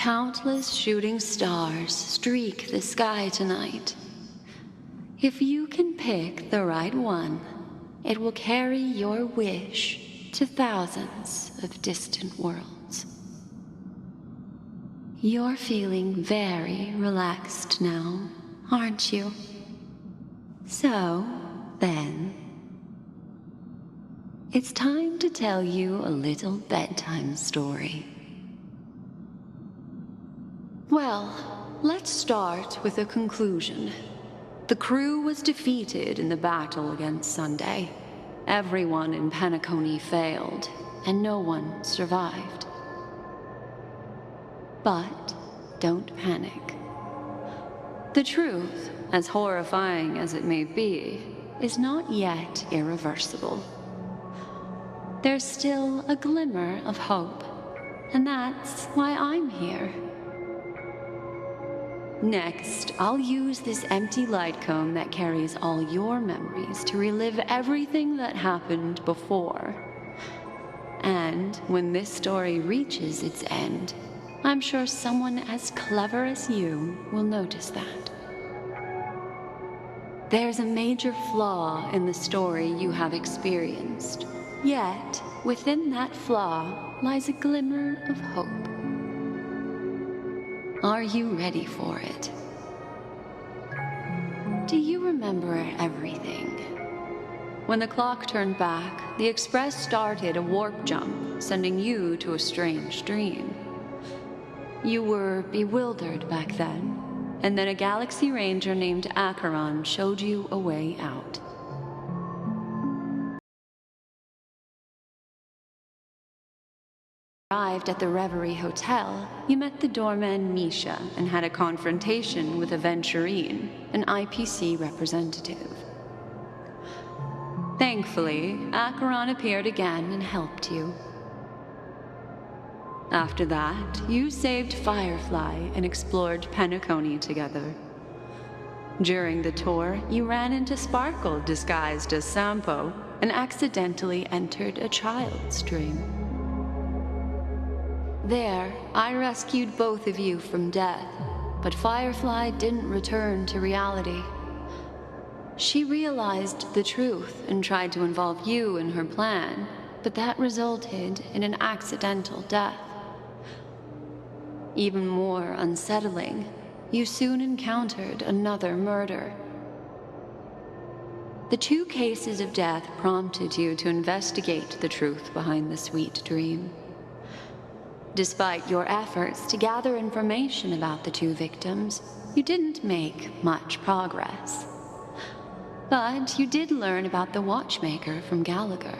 Countless shooting stars streak the sky tonight. If you can pick the right one, it will carry your wish to thousands of distant worlds. You're feeling very relaxed now, aren't you? So, then, it's time to tell you a little bedtime story. Well, let's start with a conclusion. The crew was defeated in the battle against Sunday. Everyone in Penacony failed, and no one survived. But don't panic. The truth, as horrifying as it may be, is not yet irreversible. There's still a glimmer of hope, and that's why I'm here. Next, I'll use this empty light cone that carries all your memories to relive everything that happened before. And when this story reaches its end, I'm sure someone as clever as you will notice that. There's a major flaw in the story you have experienced, yet within that flaw lies a glimmer of hope. Are you ready for it? Do you remember everything? When the clock turned back, the Express started a warp jump, sending you to a strange dream. You were bewildered back then, and then a Galaxy Ranger named Acheron showed you a way out. Arrived at the Reverie Hotel, you met the doorman Misha and had a confrontation with Aventurine, an IPC representative. Thankfully, Acheron appeared again and helped you. After that, you saved Firefly and explored Penacony together. During the tour, you ran into Sparkle disguised as Sampo and accidentally entered a child's dream. There, I rescued both of you from death, but Firefly didn't return to reality. She realized the truth and tried to involve you in her plan, but that resulted in an accidental death. Even more unsettling, you soon encountered another murder. The two cases of death prompted you to investigate the truth behind the sweet dream. Despite your efforts to gather information about the two victims, you didn't make much progress. But you did learn about the watchmaker from Gallagher.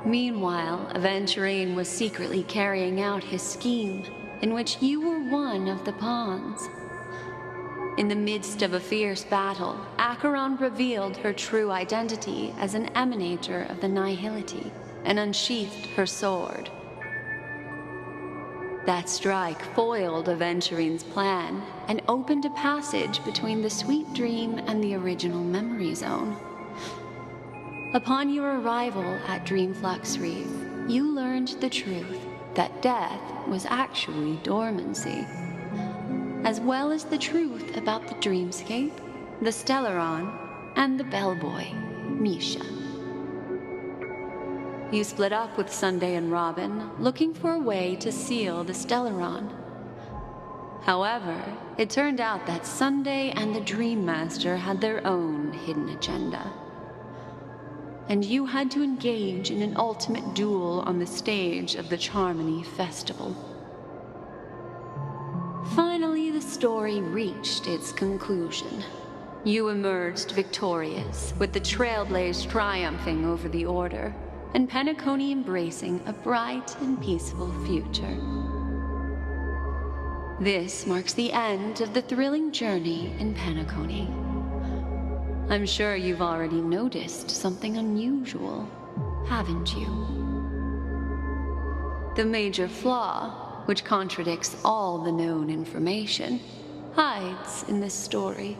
Meanwhile, Aventurine was secretly carrying out his scheme, in which you were one of the pawns. In the midst of a fierce battle, Acheron revealed her true identity as an emanator of the Nihility and unsheathed her sword. That strike foiled Aventurine's plan and opened a passage between the sweet dream and the original memory zone. Upon your arrival at Dreamflux Reef, you learned the truth that death was actually dormancy, as well as the truth about the dreamscape, the Stellaron, and the bellboy, Misha. You split up with Sunday and Robin, looking for a way to seal the Stellaron. However, it turned out that Sunday and the Dream Master had their own hidden agenda. And you had to engage in an ultimate duel on the stage of the Charmony Festival. Finally, the story reached its conclusion. You emerged victorious, with the Trailblaze triumphing over the Order, and Penacony embracing a bright and peaceful future. This marks the end of the thrilling journey in Penacony. I'm sure you've already noticed something unusual, haven't you? The major flaw, which contradicts all the known information, hides in this story.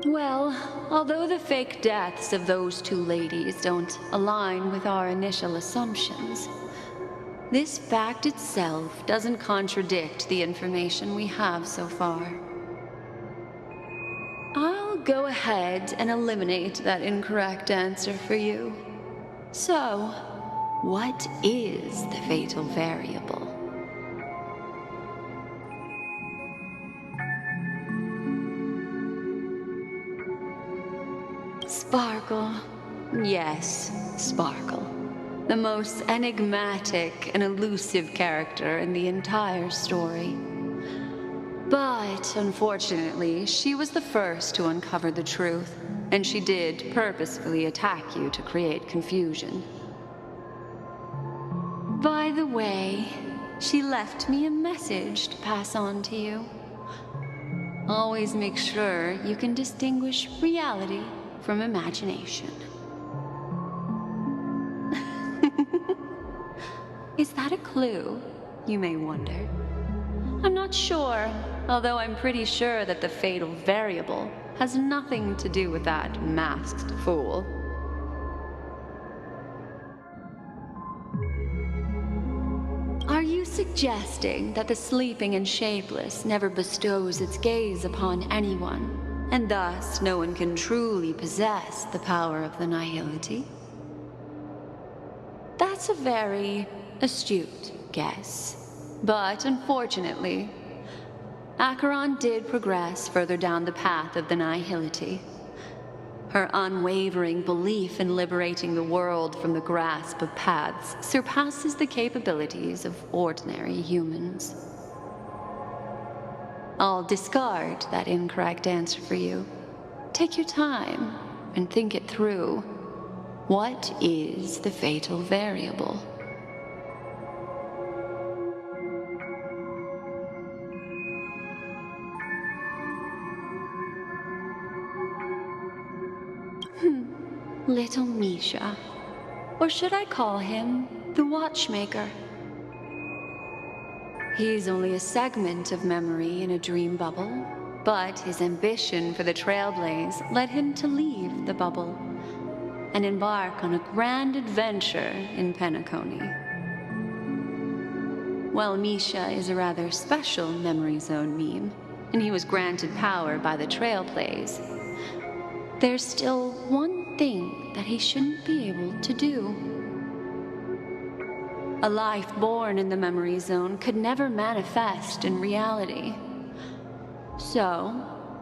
Well, although the fake deaths of those two ladies don't align with our initial assumptions, this fact itself doesn't contradict the information we have so far. I'll go ahead and eliminate that incorrect answer for you. So, what is the fatal variable? Sparkle. Yes, Sparkle. The most enigmatic and elusive character in the entire story. But, unfortunately, she was the first to uncover the truth, and she did purposefully attack you to create confusion. By the way, she left me a message to pass on to you. Always make sure you can distinguish reality from imagination. Is that a clue, you may wonder? I'm not sure, although I'm pretty sure that the fatal variable has nothing to do with that masked fool. Are you suggesting that the sleeping and shapeless never bestows its gaze upon anyone, and thus no one can truly possess the power of the nihility? That's a very astute guess. But unfortunately, Acheron did progress further down the path of the nihility. Her unwavering belief in liberating the world from the grasp of paths surpasses the capabilities of ordinary humans. I'll discard that incorrect answer for you. Take your time and think it through. What is the fatal variable? Little Misha. Or should I call him the Watchmaker? He's only a segment of memory in a dream bubble, but his ambition for the Trailblaze led him to leave the bubble and embark on a grand adventure in Penacony. While Misha is a rather special memory zone meme, and he was granted power by the Trailblaze, there's still one thing that he shouldn't be able to do. A life born in the memory zone could never manifest in reality. So,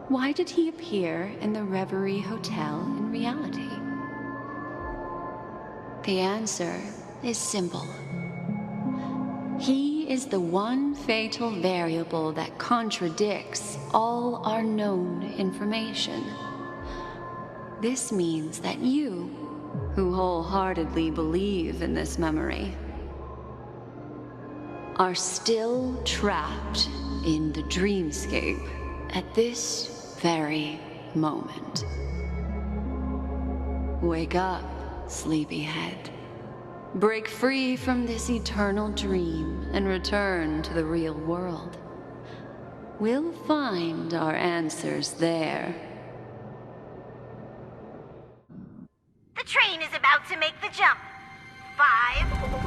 why did he appear in the Reverie Hotel in reality? The answer is simple. He is the one fatal variable that contradicts all our known information. This means that you, who wholeheartedly believe in this memory, are still trapped in the dreamscape at this very moment. Wake up, sleepyhead. Break free from this eternal dream and return to the real world. We'll find our answers there. The train is about to make the jump. 5,